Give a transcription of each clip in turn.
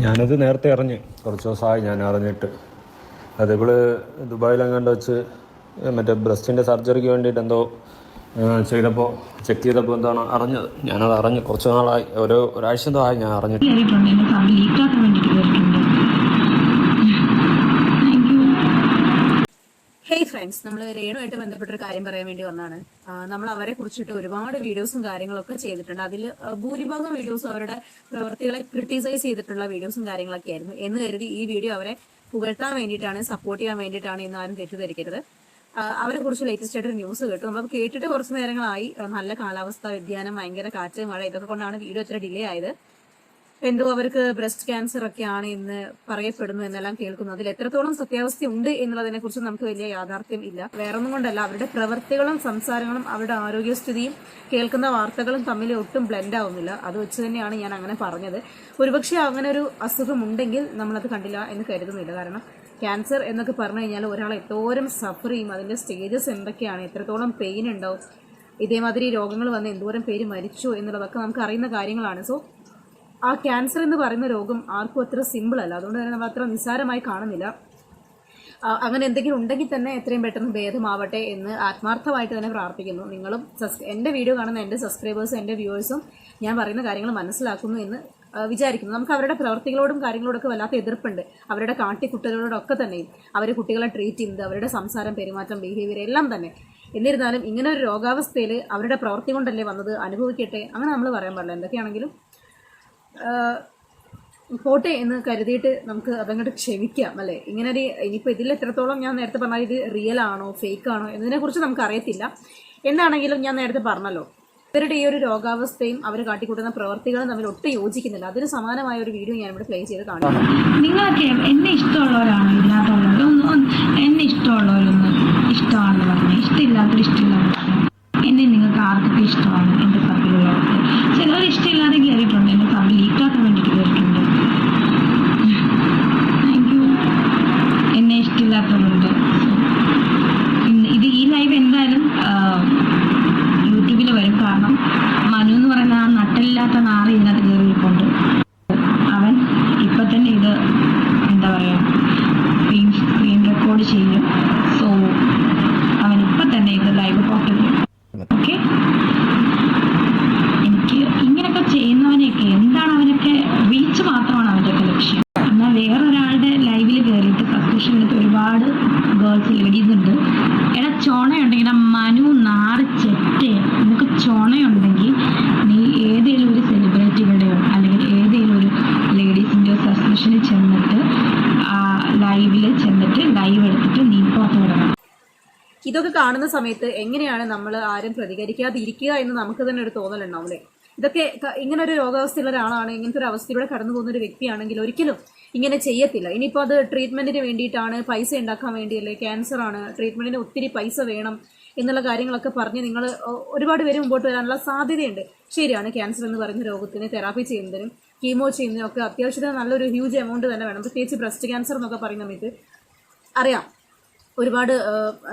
ഞാനത് നേരത്തെ അറിഞ്ഞ്, കുറച്ച് ദിവസമായി ഞാൻ അറിഞ്ഞിട്ട്. അത് ഇവള് ദുബായിലെങ്ങാണ്ട് വെച്ച് മറ്റേ ബ്രസ്റ്റിൻ്റെ സർജറിക്ക് വേണ്ടിയിട്ട് എന്തോ ചെയ്തപ്പോൾ ചെക്ക് ചെയ്തപ്പോൾ എന്താണ് അറിഞ്ഞത്. ഞാനത് അറിഞ്ഞ് കുറച്ച് നാളായി, ഒരാഴ്ച എന്തോ ആയി ഞാൻ അറിഞ്ഞിട്ട്. ഹേയ് ഫ്രണ്ട്സ്, നമ്മൾ രേണുമായിട്ട് ബന്ധപ്പെട്ടൊരു കാര്യം പറയാൻ വേണ്ടി വന്നതാണ്. നമ്മൾ അവരെ കുറിച്ചിട്ട് ഒരുപാട് വീഡിയോസും കാര്യങ്ങളൊക്കെ ചെയ്തിട്ടുണ്ട്. അതിൽ ഭൂരിഭാഗം വീഡിയോസും അവരുടെ പ്രവൃത്തികളെ ക്രിട്ടിസൈസ് ചെയ്തിട്ടുള്ള വീഡിയോസും കാര്യങ്ങളൊക്കെ ആയിരുന്നു. എന്ന് കരുതി ഈ വീഡിയോ അവരെ പുകഴ്ത്താൻ വേണ്ടിയിട്ടാണ്, സപ്പോർട്ട് ചെയ്യാൻ വേണ്ടിയിട്ടാണ് എന്ന് ആരും തെറ്റിദ്ധരിക്കരുത്. അവരെ കുറിച്ച് ലേറ്റസ്റ്റ് ആയിട്ട് ഒരു ന്യൂസ് കേട്ടു. നമ്മൾ കേട്ടിട്ട് കുറച്ച് നേരങ്ങളായി. നല്ല കാലാവസ്ഥാ വ്യതിയാനം, ഭയങ്കര കാറ്റ്, മഴ, ഇതൊക്കെ കൊണ്ടാണ് വീഡിയോ ഇത്ര ഡിലേ ആയത്. എന്തോ അവർക്ക് ബ്രസ്റ്റ് ക്യാൻസർ ഒക്കെയാണ് എന്ന് പറയപ്പെടുന്നു എന്നെല്ലാം കേൾക്കുന്നു. അതിൽ എത്രത്തോളം സത്യാവസ്ഥ ഉണ്ട് എന്നുള്ളതിനെ കുറിച്ച് നമുക്ക് വലിയ യാഥാർത്ഥ്യം ഇല്ല. വേറൊന്നും കൊണ്ടല്ല, അവരുടെ പ്രവർത്തികളും സംസാരങ്ങളും അവരുടെ ആരോഗ്യസ്ഥിതിയും കേൾക്കുന്ന വാർത്തകളും തമ്മിൽ ഒട്ടും ബ്ലെൻഡ് ആവുന്നില്ല. അത് വെച്ച് തന്നെയാണ് ഞാൻ അങ്ങനെ പറഞ്ഞത്. ഒരുപക്ഷെ അങ്ങനെ ഒരു അസുഖം ഉണ്ടെങ്കിൽ നമ്മളത് കണ്ടില്ല എന്ന് കരുതുന്നില്ല. കാരണം ക്യാൻസർ എന്നൊക്കെ പറഞ്ഞു കഴിഞ്ഞാൽ ഒരാൾ എന്തോരം സഫർ ചെയ്യും, അതിന്റെ സ്റ്റേജസ് എന്തൊക്കെയാണ്, എത്രത്തോളം പെയിൻ ഉണ്ടാവും, ഇതേമാതിരി രോഗങ്ങൾ വന്ന് എന്തോരം പേര് മരിച്ചു എന്നുള്ളതൊക്കെ നമുക്ക് അറിയുന്ന കാര്യങ്ങളാണ്. സോ ആ ക്യാൻസർ എന്ന് പറയുന്ന രോഗം ആർക്കും അത്ര സിമ്പിൾ അല്ല. അതുകൊണ്ട് തന്നെ നമ്മൾ അത്ര നിസ്സാരമായി കാണുന്നില്ല. അങ്ങനെ എന്തെങ്കിലും ഉണ്ടെങ്കിൽ തന്നെ എത്രയും പെട്ടെന്ന് ഭേദമാവട്ടെ എന്ന് ആത്മാർത്ഥമായിട്ട് തന്നെ പ്രാർത്ഥിക്കുന്നു. നിങ്ങളും എൻ്റെ വീഡിയോ കാണുന്ന എൻ്റെ സബ്സ്ക്രൈബേഴ്സും എൻ്റെ വ്യൂവേഴ്സും ഞാൻ പറയുന്ന കാര്യങ്ങൾ മനസ്സിലാക്കുന്നു എന്ന് വിചാരിക്കുന്നു. നമുക്ക് അവരുടെ പ്രവർത്തികളോടും കാര്യങ്ങളോടൊക്കെ വല്ലാത്ത എതിർപ്പുണ്ട്. അവരുടെ കാട്ടിക്കുട്ടലോടൊക്കെ തന്നെയും അവർ കുട്ടികളെ ട്രീറ്റ് ചെയ്യുന്നത്, അവരുടെ സംസാരം, പെരുമാറ്റം, ബിഹേവിയർ എല്ലാം തന്നെ. എന്നിരുന്നാലും ഇങ്ങനെ ഒരു രോഗാവസ്ഥയിൽ അവരുടെ പ്രവൃത്തി കൊണ്ടല്ലേ വന്നത്, അനുഭവിക്കട്ടെ, അങ്ങനെ നമ്മൾ പറയാൻ പാടില്ല. എന്തൊക്കെയാണെങ്കിലും പോട്ടെ എന്ന് കരുതിയിട്ട് നമുക്ക് അതങ്ങോട്ട് ക്ഷമിക്കാം, അല്ലേ? ഇങ്ങനെ ഒരു ഇനിയിപ്പോൾ ഇതിൽ എത്രത്തോളം ഞാൻ നേരത്തെ പറഞ്ഞാൽ ഇത് റിയൽ ആണോ ഫേക്ക് ആണോ എന്നതിനെക്കുറിച്ച് നമുക്ക് അറിയത്തില്ല. എന്താണെങ്കിലും ഞാൻ നേരത്തെ പറഞ്ഞല്ലോ, ഇവരുടെ ഈ ഒരു രോഗാവസ്ഥയും അവർ കാട്ടിക്കൂട്ടുന്ന പ്രവർത്തികളും തമ്മിൽ ഒട്ടും യോജിക്കുന്നില്ല. അതിന് സമാനമായ ഒരു വീഡിയോ ഞാൻ ഇവിടെ പ്ലേ ചെയ്ത് കാണാം. നിങ്ങൾക്ക് എന്നെ ഇഷ്ടമുള്ളവരാണോ ഇല്ലാത്തവരോ? എന്നെ ഇഷ്ടമുള്ളവരൊന്നും ഇഷ്ടമാണെന്ന് പറഞ്ഞു, ഇഷ്ടമില്ലാത്തവർ ഇഷ്ടമില്ലാത്ത എന്നെ നിങ്ങൾക്ക് ആർക്കൊക്കെ ഇഷ്ടമാണ്? എൻ്റെ സർക്കിളുള്ളവർക്ക് ചിലവർ ഇഷ്ടമില്ലാതെ കയറിയിട്ടുണ്ട്, എൻ്റെ സർക്കിൾ ലീക്കാക്കാൻ വേണ്ടിയിട്ട് കയറിയിട്ടുണ്ട്. Thank you. എന്നെ ഇഷ്ടമില്ലാത്തവരുണ്ട്. ഈ ലൈവ് എന്തായാലും യൂട്യൂബിൽ വരും. കാരണം മനു എന്ന് പറയുന്ന ആ നട്ടില്ലാത്ത നാറ് ഇതിനകത്ത് കയറിയിട്ടുണ്ട്. അവൻ ഇപ്പം തന്നെ ഇത് എന്താ പറയുക, സ്ക്രീൻ റെക്കോർഡ് ചെയ്യും. സോ അവൻ ഇപ്പം തന്നെ ഇത് ലൈവ് പോസ്റ്റ് ചെയ്യും. ഓക്കെ, എനിക്ക് ഇങ്ങനെയൊക്കെ ചെയ്യുന്നവനെയൊക്കെ എന്താണ്, അവനൊക്കെ റീച്ച് മാത്രമാണ് അവൻ്റെയൊക്കെ ലക്ഷ്യം. എന്നാൽ വേറൊരാളുടെ ലൈവിൽ കയറിയിട്ട് സബ്സ്ക്രിപ്ഷൻ എടുത്ത് ഒരുപാട് ഗേൾസ് ലേഡീസ് ഉണ്ട്. എടാ ചുണയുണ്ടെങ്കിൽ മനു നാറ് ചെറ്റേ, നിനക്ക് ചുണയുണ്ടെങ്കിൽ നീ ഏതെങ്കിലും ഒരു സെലിബ്രിറ്റികളുടെയോ അല്ലെങ്കിൽ ഏതെങ്കിലും ഒരു ലേഡീസിൻ്റെയോ സബ്സ്ക്രിപ്ഷനിൽ ചെന്നിട്ട് ലൈവിൽ ചെന്നിട്ട് ലൈവ് എടുത്തിട്ട് നീ പുറത്ത് വിടണം. ഇതൊക്കെ കാണുന്ന സമയത്ത് എങ്ങനെയാണ് നമ്മൾ ആരും പ്രതികരിക്കാതിരിക്കുക എന്ന് നമുക്ക് തന്നെ ഒരു തോന്നലുണ്ടാവും, അല്ലേ? ഇതൊക്കെ ഇങ്ങനെ ഒരു രോഗാവസ്ഥയുള്ള ഒരാളാണ്, ഇങ്ങനത്തെ ഒരു അവസ്ഥയിലൂടെ കടന്നു പോകുന്ന ഒരു വ്യക്തിയാണെങ്കിൽ ഒരിക്കലും ഇങ്ങനെ ചെയ്യത്തില്ല. ഇനിയിപ്പോൾ അത് ട്രീറ്റ്മെന്റിന് വേണ്ടിയിട്ടാണ്, പൈസ ഉണ്ടാക്കാൻ വേണ്ടിയല്ലേ, ക്യാൻസർ ആണ്, ട്രീറ്റ്മെന്റിന് ഒത്തിരി പൈസ വേണം എന്നുള്ള കാര്യങ്ങളൊക്കെ പറഞ്ഞ് നിങ്ങൾ ഒരുപാട് പേര് മുമ്പോട്ട് വരാനുള്ള സാധ്യതയുണ്ട്. ശരിയാണ്, ക്യാൻസർ എന്ന് പറയുന്ന രോഗത്തിന് തെറാപ്പി ചെയ്യുന്നതിനും കീമോ ചെയ്യുന്നതിനും ഒക്കെ അത്യാവശ്യത്തിന് നല്ലൊരു ഹ്യൂജ് എമൗണ്ട് തന്നെ വേണം. പ്രത്യേകിച്ച് ബ്രസ്റ്റ് ക്യാൻസർ എന്നൊക്കെ പറയുന്ന സമയത്ത് അറിയാം ഒരുപാട്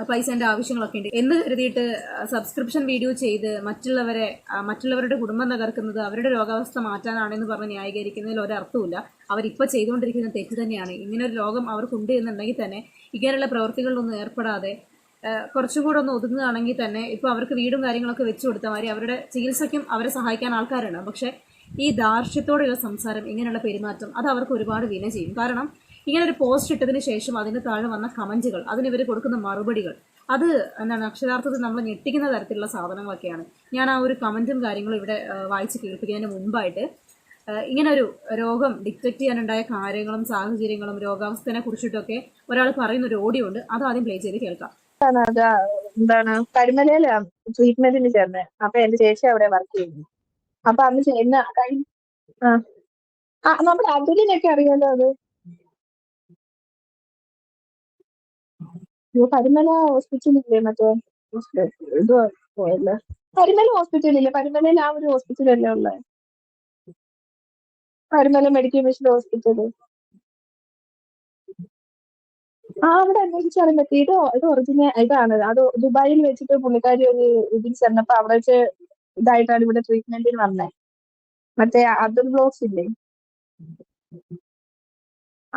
പൈസേൻ്റെ ആവശ്യങ്ങളൊക്കെ ഉണ്ട്. എന്ന് കരുതിയിട്ട് സബ്സ്ക്രിപ്ഷൻ വീഡിയോ ചെയ്ത് മറ്റുള്ളവരുടെ കുടുംബം തകർക്കുന്നത് അവരുടെ രോഗാവസ്ഥ മാറ്റാനാണെന്ന് പറഞ്ഞ് ന്യായീകരിക്കുന്നതിൽ ഒരർത്ഥമില്ല. അവരിപ്പോൾ ചെയ്തുകൊണ്ടിരിക്കുന്ന തെറ്റ് തന്നെയാണ്. ഇങ്ങനെ ഒരു രോഗം അവർക്കുണ്ട് എന്നുണ്ടെങ്കിൽ തന്നെ ഇങ്ങനെയുള്ള പ്രവൃത്തികളിലൊന്നും ഏർപ്പെടാതെ കുറച്ചും കൂടെ ഒന്ന് ഒതുങ്ങുകയാണെങ്കിൽ തന്നെ ഇപ്പോൾ അവർക്ക് വീടും കാര്യങ്ങളൊക്കെ വെച്ചു കൊടുത്ത മാതിരി അവരുടെ ചികിത്സയ്ക്കും അവരെ സഹായിക്കാൻ ആൾക്കാരുണ്ട്. പക്ഷേ ഈ ധാർഷ്ട്യത്തോടെയുള്ള സംസാരം, ഇങ്ങനെയുള്ള പെരുമാറ്റം അത് അവർക്ക് ഒരുപാട് വില ചെയ്യും. കാരണം ഇങ്ങനെ ഒരു പോസ്റ്റ് ഇട്ടതിന് ശേഷം അതിന് താഴെ വന്ന കമന്റുകൾ, അതിന് ഇവർ കൊടുക്കുന്ന മറുപടികൾ, അത് എന്താണ് അക്ഷരാർത്ഥത്തിൽ നമ്മൾ ഞെട്ടിക്കുന്ന തരത്തിലുള്ള സാധനങ്ങളൊക്കെയാണ്. ഞാൻ ആ ഒരു കമന്റും കാര്യങ്ങളും ഇവിടെ വായിച്ച് കേൾപ്പിക്കുന്നതിന് മുമ്പായിട്ട് ഇങ്ങനെ ഒരു രോഗം ഡിറ്റക്ട് ചെയ്യാനുണ്ടായ കാര്യങ്ങളും സാഹചര്യങ്ങളും രോഗാവസ്ഥയെ കുറിച്ചിട്ടൊക്കെ ഒരാൾ പറയുന്ന ഒരു ഓഡിയോ ഉണ്ട്. അത് ആദ്യം പ്ലേ ചെയ്ത് കേൾക്കാം. എന്താണ് കരിമലയിലാണ് ട്രീറ്റ്മെന്റിന് ചേർന്നത്. അപ്പൊ എന്റെ ചേച്ചി അവിടെ വർക്ക് ചെയ്യുന്നു. അപ്പൊ അന്ന് ചെയ്യുന്ന നമ്മുടെ അതുലിനൊക്കെ അറിയാലോ. അത് പരിമല ഹോസ്പിറ്റലില്ലേ, മറ്റേ ഇത് പോയല്ലേ, പരിമല ഹോസ്പിറ്റലില്ലേ, പരിമലയിൽ ആ ഒരു ഹോസ്പിറ്റലല്ലേ ഉള്ളത്, പരിമല മെഡിക്കൽ മിഷൻ ഹോസ്പിറ്റല്. അവിടെ അന്വേഷിച്ചറിയാൻ പറ്റി. ഇത് ഒറിജിനൽ ഇതാണ്. അത് ദുബായിൽ വെച്ചിട്ട് പുള്ളിക്കാരി ഒരു ഇതിൽ ചെന്നപ്പോ അവിടെ വെച്ച് ഇതായിട്ടാണ് ഇവിടെ ട്രീറ്റ്മെന്റിന് വന്നത്. മറ്റേ അതുൽ ബ്ലോക്സ് ഇല്ലേ,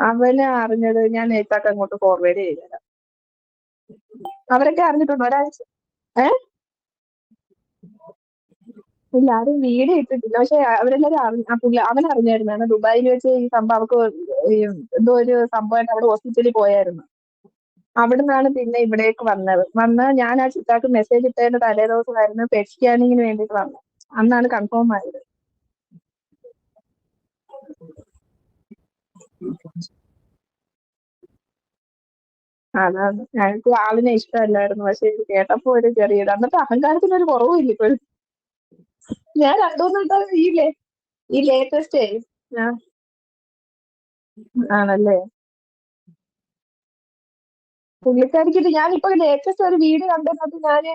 അവനെ അറിഞ്ഞത് ഞാൻ നേരത്തൊക്കെ അങ്ങോട്ട് ഫോർവേഡ് ചെയ്തത്. അവരൊക്കെ അറിഞ്ഞിട്ടുണ്ട് ഒരാഴ്ച. ഇല്ല, ആരും വീഡിയോ ഇട്ടിട്ടില്ല. പക്ഷെ അവരെല്ലാരും അവൻ അറിഞ്ഞായിരുന്നു. ദുബായിൽ വെച്ച് ഈ സംഭവം അവർക്ക് എന്തോ ഒരു സംഭവമായിട്ട് അവിടെ ഹോസ്പിറ്റലിൽ പോയായിരുന്നു. അവിടുന്നാണ് പിന്നെ ഇവിടേക്ക് വന്ന് ഞാൻ ആ ചിത്താക്ക് മെസ്സേജ് ഇട്ടതിന്റെ തലേ ദിവസമായിരുന്നു പെറ്റ് സ്കാനിങ്ങിന് വേണ്ടിയിട്ട് വന്നത്. അന്നാണ് കൺഫേം ആയത്. അതാണ്, ഞങ്ങൾക്ക് ആളിനെ ഇഷ്ടമല്ലായിരുന്നു. പക്ഷെ ഇത് കേട്ടപ്പോ ഒരു ചെറിയത്, എന്നിട്ട് അഹങ്കാരത്തിനൊരു കുറവുമില്ല ഇപ്പോഴും. ഞാൻ രണ്ടുമൂന്ന് വട്ടം ഈ ലേറ്റസ്റ്റ് ആണല്ലേ. പുള്ളിക്കാരിക്കിട്ട് ഞാനിപ്പോ ലേറ്റസ്റ്റ് ഒരു വീഡിയോ കണ്ടതിനകത്ത് ഞാന്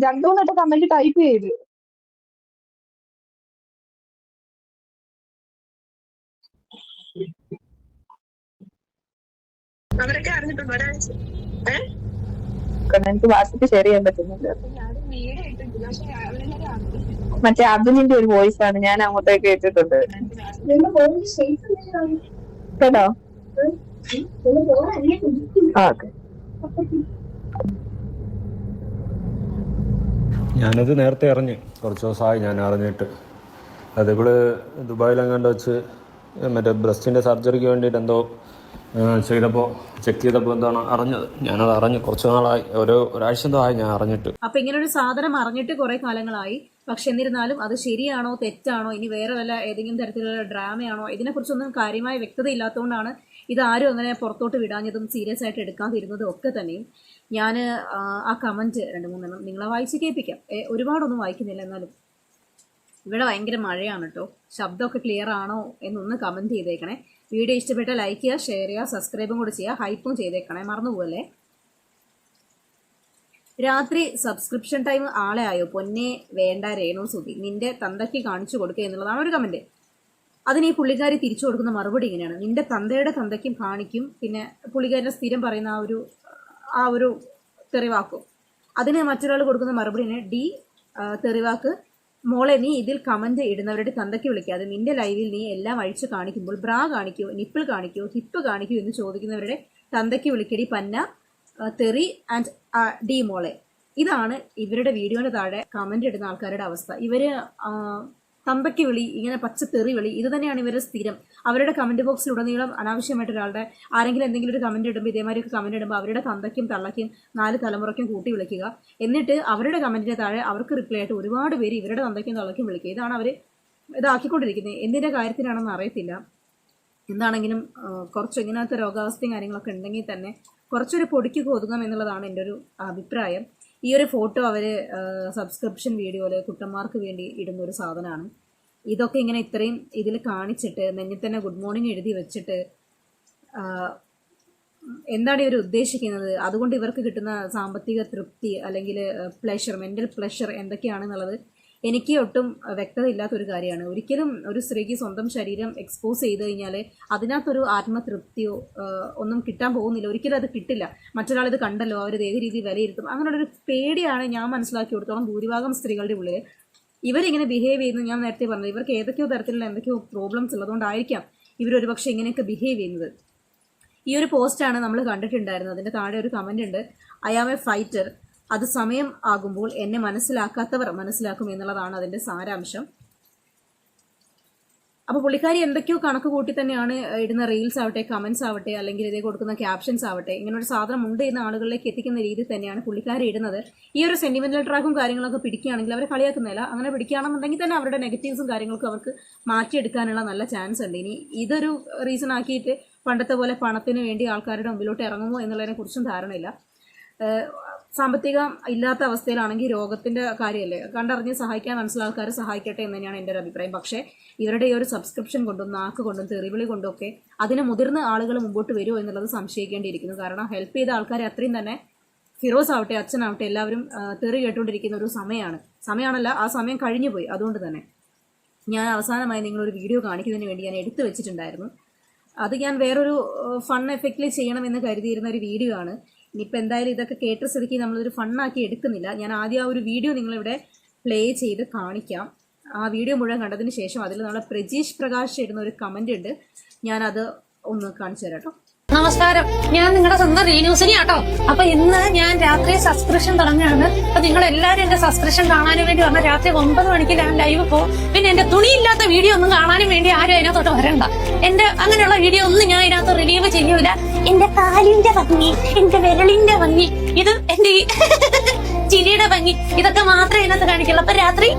രണ്ടുമൂന്ന് വട്ടം കമന്റ് ടൈപ്പ് ചെയ്ത്. അവരൊക്കെ അറിഞ്ഞിട്ടുണ്ട് ഒരാഴ്ച. എനിക്ക് വാട്സപ്പ് ഷെയർ ചെയ്യാൻ പറ്റുന്നില്ല. മറ്റേ അർജുനിന്റെ ഒരു വോയിസ് ആണ് ഞാൻ അങ്ങോട്ടേക്ക് കേട്ടിട്ടുണ്ട് കേട്ടോ. ഓക്കെ. ഞാനത് നേരത്തെ അറിഞ്ഞ്, കുറച്ച് ദിവസമായി ഞാൻ അറിഞ്ഞിട്ട്. അത് ഇവള് ദുബായിലെങ്ങാണ്ട് വെച്ച് മറ്റേ ബ്രസ്റ്റിൻ്റെ സർജറിക്ക് വേണ്ടിയിട്ട് എന്തോ ചെക്ക് ചെയ്തപ്പോൾ എന്താണ് അറിഞ്ഞത്. ഞാനത് അറിഞ്ഞ് കുറച്ച് നാളായി, ഒരാഴ്ച എന്തോ ആയി ഞാൻ അറിഞ്ഞിട്ട്. അപ്പൊ ഇങ്ങനെ ഒരു സാധനം അറിഞ്ഞിട്ട് കുറെ കാലങ്ങളായി. പക്ഷെ എന്നിരുന്നാലും അത് ശരിയാണോ തെറ്റാണോ, ഇനി വേറെ വല്ല ഏതെങ്കിലും തരത്തിലുള്ള ഡ്രാമയാണോ, ഇതിനെക്കുറിച്ചൊന്നും കാര്യമായ വ്യക്തത ഇല്ലാത്തതുകൊണ്ടാണ് ഇതാരും അങ്ങനെ പുറത്തോട്ട് വിടാഞ്ഞതും സീരിയസ് ആയിട്ട് എടുക്കാതിരുന്നതും ഒക്കെ തന്നെയും. ഞാൻ ആ കമന്റ് 2-3 നിങ്ങളെ വായിച്ച് കേൾപ്പിക്കാം. ഒരുപാടൊന്നും വായിക്കുന്നില്ല, എന്നാലും. ഇവിടെ ഭയങ്കര മഴയാണ് കേട്ടോ. ശബ്ദമൊക്കെ ക്ലിയർ ആണോ എന്നൊന്ന് കമന്റ് ചെയ്തേക്കണേ. വീഡിയോ ഇഷ്ടപ്പെട്ടാൽ ലൈക്ക് ചെയ്യുക, ഷെയർ ചെയ്യുക, സബ്സ്ക്രൈബും കൂടി ചെയ്യുക, ഹൈപ്പും ചെയ്തേക്കണേ, മറന്നുപോകല്ലേ. രാത്രി സബ്സ്ക്രിപ്ഷൻ ടൈം ആളെ ആയോ പൊന്നെ, വേണ്ട രേണു സുധി, നിന്റെ തന്തയ്ക്ക് കാണിച്ചു കൊടുക്കുക എന്നുള്ളതാണ് ഒരു കമന്റ്. അതിന് ഈ പുള്ളിക്കാരി തിരിച്ചു കൊടുക്കുന്ന മറുപടി ഇങ്ങനെയാണ്: നിന്റെ തന്തയുടെ തന്തയ്ക്കും കാണിക്കും. പിന്നെ പുള്ളിക്കാരൻ്റെ സ്ഥിരം പറയുന്ന ആ ഒരു തെറിവാക്കും. അതിന് മറ്റൊരാൾ കൊടുക്കുന്ന മറുപടിയാണ് തെറിവാക്ക് മോളെ, നീ ഇതിൽ കമന്റ് ഇടുന്നവരുടെ തന്തയ്ക്ക് വിളിക്കാതെ നിന്റെ ലൈവിൽ നീ എല്ലാം അഴിച്ചു കാണിക്കുമ്പോൾ ബ്രാ കാണിക്കൂ, നിപ്പിൾ കാണിക്കൂ, ഹിപ്പ് കാണിക്കൂ എന്ന് ചോദിക്കുന്നവരുടെ തന്തയ്ക്ക് വിളിക്കടി പന്ന തെറി ആൻഡ് മോളെ. ഇതാണ് ഇവരുടെ വീഡിയോയുടെ താഴെ കമന്റ് ഇടുന്ന ആൾക്കാരുടെ അവസ്ഥ. ഇവര് തന്തയ്ക്ക് വിളി, ഇങ്ങനെ പച്ച തെറി വിളി, ഇത് തന്നെയാണ് ഇവരുടെ സ്ഥിരം. അവരുടെ കമന്റ് ബോക്സിലുടനീളം അനാവശ്യമായിട്ട് ഒരാളുടെ ആരെങ്കിലും എന്തെങ്കിലും ഒരു കമന്റ് ഇടുമ്പോൾ, ഇതേമാതിരി കമന്റ് ഇടുമ്പോൾ അവരുടെ തന്തയ്ക്കും തള്ളയ്ക്കും 4 തലമുറയ്ക്കും കൂട്ടി വിളിക്കുക. എന്നിട്ട് അവരുടെ കമന്റിന്റെ താഴെ അവർക്ക് റിപ്ലൈ ആയിട്ട് ഒരുപാട് പേര് ഇവരുടെ തന്തയ്ക്കും തള്ളയ്ക്കും വിളിക്കുക. ഇതാണ് അവർ ഇതാക്കിക്കൊണ്ടിരിക്കുന്നത്. എന്തിന്റെ കാര്യത്തിലാണെന്ന് അറിയത്തില്ല. എന്താണെങ്കിലും കുറച്ച് ഇങ്ങനത്തെ രോഗാവസ്ഥയും കാര്യങ്ങളൊക്കെ ഉണ്ടെങ്കിൽ തന്നെ കുറച്ചൊരു പൊടിക്ക് കൊതുകം എന്നുള്ളതാണ് എൻ്റെ ഒരു അഭിപ്രായം. ഈ ഒരു ഫോട്ടോ അവർ സബ്സ്ക്രിപ്ഷൻ വീഡിയോയിൽ കുട്ടന്മാർക്ക് വേണ്ടി ഇടുന്ന ഒരു സാധനമാണ്. ഇതൊക്കെ ഇങ്ങനെ ഇത്രയും ഇതിൽ കാണിച്ചിട്ട് നെഞ്ഞിൽ തന്നെ ഗുഡ് മോർണിംഗ് എഴുതി വെച്ചിട്ട് എന്താണ് ഇവർ ഉദ്ദേശിക്കുന്നത്? അതുകൊണ്ട് ഇവർക്ക് കിട്ടുന്ന സാമ്പത്തിക തൃപ്തി അല്ലെങ്കിൽ പ്ലഷർ, മെൻ്റൽ പ്ലഷർ എന്തൊക്കെയാണെന്നുള്ളത് എനിക്ക് ഒട്ടും വ്യക്തത ഇല്ലാത്തൊരു കാര്യമാണ്. ഒരിക്കലും ഒരു സ്ത്രീക്ക് സ്വന്തം ശരീരം എക്സ്പോസ് ചെയ്ത് കഴിഞ്ഞാൽ അതിനകത്തൊരു ആത്മതൃപ്തിയോ ഒന്നും കിട്ടാൻ പോകുന്നില്ല. ഒരിക്കലും അത് കിട്ടില്ല. മറ്റൊരാളിത് കണ്ടല്ലോ, അവരത് ഏത് രീതിയിൽ വിലയിരുത്തും, അങ്ങനെയുള്ളൊരു പേടിയാണ് ഞാൻ മനസ്സിലാക്കി കൊടുത്തോളം ഭൂരിഭാഗം സ്ത്രീകളുടെ ഉള്ളിൽ. ഇവരിങ്ങനെ ബിഹേവ് ചെയ്യുന്നത് ഞാൻ നേരത്തെ പറഞ്ഞത്, ഇവർക്ക് ഏതൊക്കെയോ തരത്തിലുള്ള എന്തൊക്കെയോ പ്രോബ്ലംസ് ഉള്ളതുകൊണ്ടായിരിക്കാം ഇവരൊരു പക്ഷേ ഇങ്ങനെയൊക്കെ ബിഹേവ് ചെയ്യുന്നത്. ഈ ഒരു പോസ്റ്റാണ് നമ്മൾ കണ്ടിട്ടുണ്ടായിരുന്നത്. അതിൻ്റെ താഴെ ഒരു കമൻ്റ് ഉണ്ട്: ഐ ആം എ ഫൈറ്റർ, അത് സമയം ആകുമ്പോൾ എന്നെ മനസ്സിലാക്കാത്തവർ മനസ്സിലാക്കും എന്നുള്ളതാണ് അതിൻ്റെ സാരാംശം. അപ്പോൾ പുള്ളിക്കാരി എന്തൊക്കെയോ കണക്ക് കൂട്ടി തന്നെയാണ് ഇടുന്ന റീൽസ് ആവട്ടെ, കമൻസ് ആവട്ടെ, അല്ലെങ്കിൽ ഇതേ കൊടുക്കുന്ന ക്യാപ്ഷൻസ് ആവട്ടെ, ഇങ്ങനെ ഒരു സാധനം ഉണ്ട് എന്ന ആളുകളിലേക്ക് എത്തിക്കുന്ന രീതിയിൽ തന്നെയാണ് പുള്ളിക്കാരി ഇടുന്നത്. ഈ ഒരു സെന്റിമെന്റൽ ട്രാക്കും കാര്യങ്ങളൊക്കെ പിടിക്കുകയാണെങ്കിൽ അവരെ കളിയാക്കുന്നില്ല. അങ്ങനെ പിടിക്കുകയാണെന്നുണ്ടെങ്കിൽ തന്നെ അവരുടെ നെഗറ്റീവ്സും കാര്യങ്ങളൊക്കെ അവർക്ക് മാറ്റിയെടുക്കാനുള്ള നല്ല ചാൻസ് ഉണ്ട്. ഇനി ഇതൊരു റീസൺ ആക്കിയിട്ട് പണ്ടത്തെ പോലെ പണത്തിന് വേണ്ടി ആൾക്കാരുടെ മുമ്പിലോട്ട് ഇറങ്ങുമോ എന്നുള്ളതിനെ കുറിച്ചും ധാരണയില്ല. സാമ്പത്തികം ഇല്ലാത്ത അവസ്ഥയിലാണെങ്കിൽ രോഗത്തിന്റെ കാര്യമല്ലേ, കണ്ടറിഞ്ഞ് സഹായിക്കാൻ മനസ്സിലായ ആൾക്കാർ സഹായിക്കട്ടെ എന്ന് തന്നെയാണ് എൻ്റെ ഒരു അഭിപ്രായം. പക്ഷേ ഇവരുടെ ഈ ഒരു സബ്സ്ക്രിപ്ഷൻ കൊണ്ടും നാക്ക് കൊണ്ടും തെറിവിളി കൊണ്ടും ഒക്കെ അതിന് മുതിർന്ന ആളുകൾ മുമ്പോട്ട് വരുമോ എന്നുള്ളത് സംശയിക്കേണ്ടിയിരിക്കുന്നു. കാരണം ഹെൽപ്പ് ചെയ്ത ആൾക്കാരെ അത്രയും തന്നെ ഫിറോസ് ആവട്ടെ, അച്ഛനാവട്ടെ, എല്ലാവരും തെറി കേട്ടുകൊണ്ടിരിക്കുന്ന ഒരു സമയമാണല്ല, ആ സമയം കഴിഞ്ഞു പോയി. അതുകൊണ്ട് തന്നെ ഞാൻ അവസാനമായി നിങ്ങളൊരു വീഡിയോ കാണിക്കുന്നതിന് വേണ്ടി ഞാൻ എടുത്തു വെച്ചിട്ടുണ്ടായിരുന്നു. അത് ഞാൻ വേറൊരു ഫൺ എഫക്റ്റിൽ ചെയ്യണമെന്ന് കരുതിയിരുന്ന ഒരു വീഡിയോ ആണ്. ഇനിയിപ്പോൾ എന്തായാലും ഇതൊക്കെ കേട്ട സ്ഥിതിക്ക് നമ്മളൊരു ഫണ്ണാക്കി എടുക്കുന്നില്ല. ഞാൻ ആദ്യം ആ ഒരു വീഡിയോ നിങ്ങളിവിടെ പ്ലേ ചെയ്ത് കാണിക്കാം. ആ വീഡിയോ മുഴുവൻ കണ്ടതിന് ശേഷം അതിൽ നമ്മളെ പ്രജീഷ് പ്രകാശ് ഇടുന്ന ഒരു കമൻ്റ് ഉണ്ട്, ഞാനത് ഒന്ന് കാണിച്ചു തരാം കേട്ടോ. നമസ്കാരം, ഞാൻ നിങ്ങളുടെ സ്വന്തം റീന്യൂസിനി ആട്ടോ. അപ്പൊ ഇന്ന് ഞാൻ രാത്രി സബ്സ്ക്രിപ്ഷൻ തുടങ്ങുകയാണ്. അപ്പൊ നിങ്ങൾ എല്ലാവരും എന്റെ സബ്സ്ക്രിപ്ഷൻ കാണാനും വേണ്ടി വന്ന രാത്രി 9 മണിക്ക് ഞാൻ ലൈവ് പോകും. പിന്നെ എന്റെ തുണിയില്ലാത്ത വീഡിയോ ഒന്നും കാണാനും വേണ്ടി ആരും അതിനകത്തോട്ട് വരണ്ട. എന്റെ അങ്ങനെയുള്ള വീഡിയോ ഒന്നും ഞാൻ ഇതിനകത്ത് റിലീവ് ചെയ്യൂല. എന്റെ കാലിന്റെ ഭംഗി, എന്റെ വിരളിന്റെ ഭംഗി, ഇത് എന്റെ ഈ ചിരിയുടെ ഭംഗി, ഇതൊക്കെ മാത്രമേ ഇതിനകത്ത് കാണിക്കുള്ളൂ. അപ്പൊ രാത്രി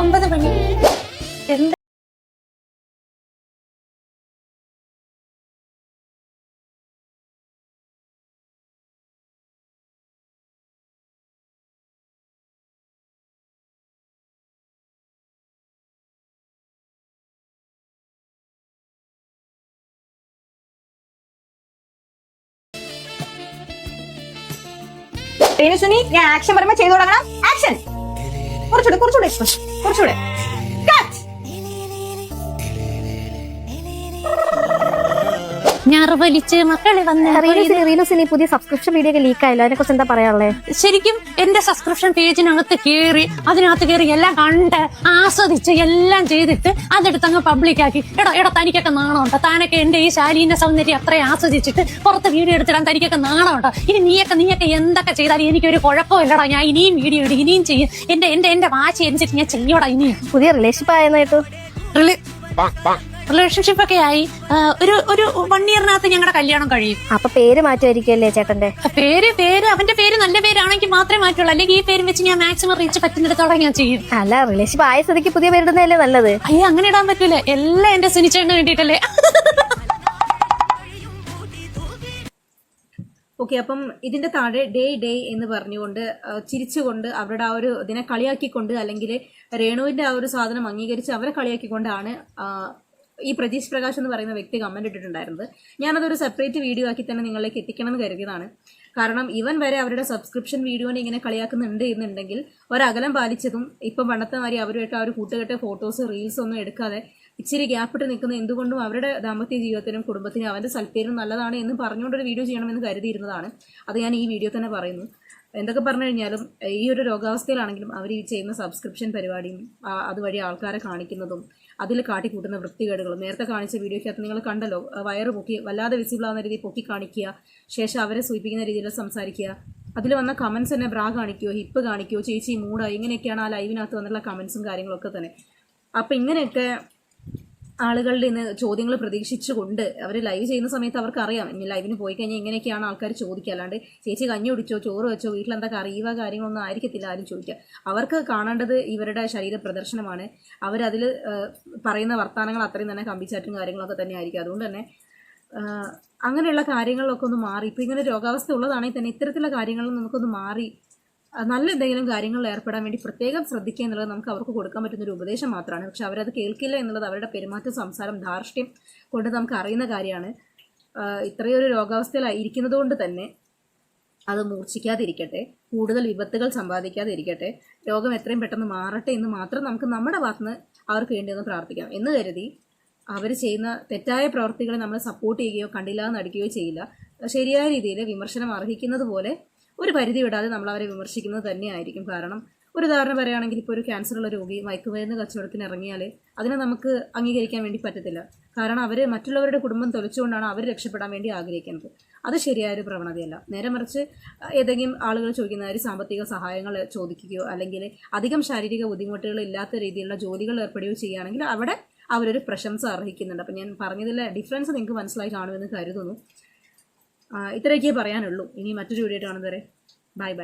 9 മണി എന്താ രേണുസുനി, ഞാൻ ആക്ഷൻ പറയുമ്പോ ചെയ്തു തുടങ്ങണം. ആക്ഷൻ. കുറച്ചുകൂടെ ഞാറുപലിച്ച് മക്കളെ വന്ന് റീലുസിന് പുതിയ സബ്സ്ക്രിപ്ഷൻ വീഡിയോ ഒക്കെ ലീക്ക് ആയല്ലോ, അതിനെ കുറിച്ച് എന്താ പറയാനുള്ളത്? ശരിക്കും എന്റെ സബ്സ്ക്രിപ്ഷൻ പേജിനകത്ത് അതിനകത്ത് കയറി എല്ലാം കണ്ട് ആസ്വദിച്ച് എല്ലാം ചെയ്തിട്ട് അതെടുത്ത് അങ്ങ് പബ്ലിക്കാക്കി. എടാ തനിക്കൊക്കെ നാണമുണ്ടോ? താനൊക്കെ എന്റെ ഈ ശാലീന സൗന്ദര്യം അത്രയും ആസ്വദിച്ചിട്ട് പുറത്ത് വീഡിയോ എടുത്തിടാൻ തനിക്കൊക്കെ നാണമുണ്ടോ? ഇനി നീയൊക്കെ എന്തൊക്കെ ചെയ്താലും എനിക്കൊരു കുഴപ്പമില്ലടാ. ഞാൻ ഇനിയും വീഡിയോ ഇടും, ഇനിയും ചെയ്യും. എന്റെ വാശി അനുസരിച്ച് ഞാൻ ചെയ്യോടാ. ഇനിയും പുതിയ റിലേഷൻഷിപ്പ് ആയെന്നായിട്ടു റിലേഷൻഷിപ്പ് ഒക്കെ ആയി. ഒരു 1 ഇയറിനകത്ത് ഞങ്ങളുടെ കല്യാണം കഴിയും. അപ്പൊ പേര് മാറ്റുമായിരിക്കുമല്ലേ ചേട്ടന്റെ? പേര് അവന്റെ പേര് നല്ല പേരാണെങ്കിൽ മാത്രമേ മാറ്റുള്ളൂ. അല്ലെങ്കിൽ ഈ പേര് വെച്ച് ഞാൻ മാക്സിമം റീച്ച് പറ്റുന്നിടത്തോളം ഞാൻ ചെയ്യും. അല്ല, റിലേഷൻഷിപ്പ് ആയ സ്ഥിതിക്ക് പുതിയ പേരിടുന്നതല്ലേ നല്ലത്? അയ്യോ, അങ്ങനെ ഇടാൻ പറ്റൂല. എല്ലാം എന്റെ സുനിച്ചേട്ടന് വേണ്ടിട്ടല്ലേ. ഓക്കെ, അപ്പം ഇതിന്റെ താഴെ ഡേ എന്ന് പറഞ്ഞുകൊണ്ട് ചിരിച്ചുകൊണ്ട് അവരുടെ ആ ഒരു ഇതിനെ കളിയാക്കിക്കൊണ്ട്, അല്ലെങ്കിൽ രേണുവിന്റെ ആ ഒരു സാധനം അംഗീകരിച്ച് അവരെ കളിയാക്കിക്കൊണ്ടാണ് ഈ പ്രജീഷ് പ്രകാശ് എന്ന് പറയുന്ന വ്യക്തി കമന്റ് ഇട്ടിട്ടുണ്ടായിരുന്നത്. ഞാനതൊരു സെപ്പറേറ്റ് വീഡിയോ ആക്കി തന്നെ നിങ്ങളിലേക്ക് എത്തിക്കണം എന്ന് കരുതിയതാണ്. കാരണം ഇവൻ വരെ അവരുടെ സബ്സ്ക്രിപ്ഷൻ വീഡിയോനെ ഇങ്ങനെ കളിയാക്കുന്നുണ്ട് എന്നുണ്ടെങ്കിൽ ഒരകലം പാലിച്ചതും ഇപ്പം പണ്ടത്തെ മാതിരി അവരുമായിട്ട് ആ ഒരു കൂട്ടുകെട്ട ഫോട്ടോസ് റീൽസ് ഒന്നും എടുക്കാതെ ഇച്ചിരി ഗ്യാപ്പിട്ട് നിൽക്കുന്ന എന്തുകൊണ്ടും അവരുടെ ദാമ്പത്യ ജീവിതത്തിനും കുടുംബത്തിനും അവന്റെ സൽപ്പേരും നല്ലതാണ് എന്ന് പറഞ്ഞുകൊണ്ടൊരു വീഡിയോ ചെയ്യണമെന്ന് കരുതിയിരുന്നതാണ്. അത് ഞാൻ ഈ വീഡിയോ തന്നെ പറയുന്നു. എന്തൊക്കെ പറഞ്ഞു കഴിഞ്ഞാലും ഈ ഒരു രോഗാവസ്ഥയിലാണെങ്കിലും അവർ ഈ ചെയ്യുന്ന സബ്സ്ക്രിപ്ഷൻ പരിപാടിയും അതുവഴി ആൾക്കാരെ കാണിക്കുന്നതും അതിൽ കാട്ടിക്കൂട്ടുന്ന വൃത്തികേടുകളും നേരത്തെ കാണിച്ച വീഡിയോയ്ക്കകത്ത് നിങ്ങൾ കണ്ടല്ലോ. വയറ് പൊക്കി വല്ലാതെ വിസിബിൾ ആവുന്ന രീതിയിൽ പൊക്കി കാണിക്കുക, ശേഷം അവരെ സൂചിപ്പിക്കുന്ന രീതിയിൽ സംസാരിക്കുക. അതിൽ വന്ന കമന്റ്സ് തന്നെ ബ്രാ കാണിക്കുകയോ ഹിപ്പ് കാണിക്കുകയോ ചേച്ചി മൂടാ, ഇങ്ങനെയൊക്കെയാണ് ആ ലൈവിനകത്ത് വന്നുള്ള കമന്റ്സും കാര്യങ്ങളൊക്കെ തന്നെ. അപ്പം ഇങ്ങനെയൊക്കെ ആളുകളുടെ ഇന്ന് ചോദ്യങ്ങൾ പ്രതീക്ഷിച്ചുകൊണ്ട് അവർ ലൈവ് ചെയ്യുന്ന സമയത്ത് അവർക്ക് അറിയാം ഇനി ലൈവിന് പോയി കഴിഞ്ഞാൽ ഇങ്ങനെയൊക്കെയാണ് ആൾക്കാർ ചോദിക്കുക. അല്ലാണ്ട് ചേച്ചി കഞ്ഞി കുടിച്ചോ, ചോറ് വെച്ചോ, വീട്ടിലെന്താ കറിയുക കാര്യങ്ങളൊന്നും ആയിരിക്കത്തില്ല ആരും ചോദിക്കുക. അവർക്ക് കാണേണ്ടത് ഇവരുടെ ശരീര പ്രദർശനമാണ്. അവരതിൽ പറയുന്ന വർത്തമാനങ്ങൾ അത്രയും തന്നെ കമ്പിച്ചാറ്റും കാര്യങ്ങളൊക്കെ തന്നെ ആയിരിക്കും. അതുകൊണ്ട് തന്നെ അങ്ങനെയുള്ള കാര്യങ്ങളിലൊക്കെ ഒന്ന് മാറി, ഇപ്പം ഇങ്ങനെ രോഗാവസ്ഥ ഉള്ളതാണെങ്കിൽ തന്നെ ഇത്തരത്തിലുള്ള കാര്യങ്ങളിൽ നമുക്കൊന്ന് മാറി നല്ല എന്തെങ്കിലും കാര്യങ്ങളിൽ ഏർപ്പെടാൻ വേണ്ടി പ്രത്യേകം ശ്രദ്ധിക്കുക എന്നുള്ളത് നമുക്ക് അവർക്ക് കൊടുക്കാൻ പറ്റുന്നൊരു ഉപദേശം മാത്രമാണ്. പക്ഷെ അവരത് കേൾക്കില്ല എന്നുള്ളത് അവരുടെ പെരുമാറ്റം, സംസാരം, ധാർഷ്ട്യം കൊണ്ട് നമുക്ക് അറിയുന്ന കാര്യമാണ്. ഇത്രയൊരു രോഗാവസ്ഥയിലിരിക്കുന്നത് കൊണ്ട് തന്നെ അത് മൂർച്ഛിക്കാതിരിക്കട്ടെ, കൂടുതൽ വിപത്തുകൾ സമ്പാദിക്കാതിരിക്കട്ടെ, രോഗം എത്രയും പെട്ടെന്ന് മാറട്ടെ എന്ന് മാത്രം നമുക്ക് നമ്മുടെ ഭാഗത്തുനിന്ന് അവർക്ക് വേണ്ടിയൊന്ന് പ്രാർത്ഥിക്കാം എന്ന് കരുതി അവർ ചെയ്യുന്ന തെറ്റായ പ്രവർത്തികളെ നമ്മൾ സപ്പോർട്ട് ചെയ്യുകയോ കണ്ടില്ല എന്ന് നടിക്കുകയോ ചെയ്യില്ല. ശരിയായ രീതിയിൽ വിമർശനം അർഹിക്കുന്നത് പോലെ ഒരു പരിധി വിടാതെ നമ്മൾ അവരെ വിമർശിക്കുന്നത് തന്നെയായിരിക്കും. കാരണം ഒരു ഉദാഹരണം പറയുകയാണെങ്കിൽ ഇപ്പോൾ ഒരു ക്യാൻസറുള്ള രോഗി മയക്കുമരുന്ന് കച്ചവടത്തിന് ഇറങ്ങിയാൽ അതിനെ നമുക്ക് അംഗീകരിക്കാൻ വേണ്ടി പറ്റത്തില്ല. കാരണം അവർ മറ്റുള്ളവരുടെ കുടുംബം തൊലിച്ചുകൊണ്ടാണ് അവർ രക്ഷപ്പെടാൻ വേണ്ടി ആഗ്രഹിക്കുന്നത്. അത് ശരിയായൊരു പ്രവണതയല്ല. നേരെ മറിച്ച് ഏതെങ്കിലും ആളുകൾ ചോദിക്കുന്ന ഒരു സാമ്പത്തിക സഹായങ്ങൾ ചോദിക്കുകയോ അല്ലെങ്കിൽ അധികം ശാരീരിക ബുദ്ധിമുട്ടുകൾ ഇല്ലാത്ത രീതിയിലുള്ള ജോലികൾ ഏർപ്പെടുകയോ ചെയ്യുകയാണെങ്കിൽ അവിടെ അവരൊരു പ്രശംസ അർഹിക്കുന്നുണ്ട്. അപ്പം ഞാൻ പറഞ്ഞതിലെ ഡിഫറൻസ് നിങ്ങൾക്ക് മനസ്സിലായി കാണുമെന്ന് കരുതുന്നു. ഇത്രയൊക്കെ പറയാനുള്ളൂ. ഇനി മറ്റൊരു വീഡിയോ കാണുന്നവരെ ബൈ ബൈ.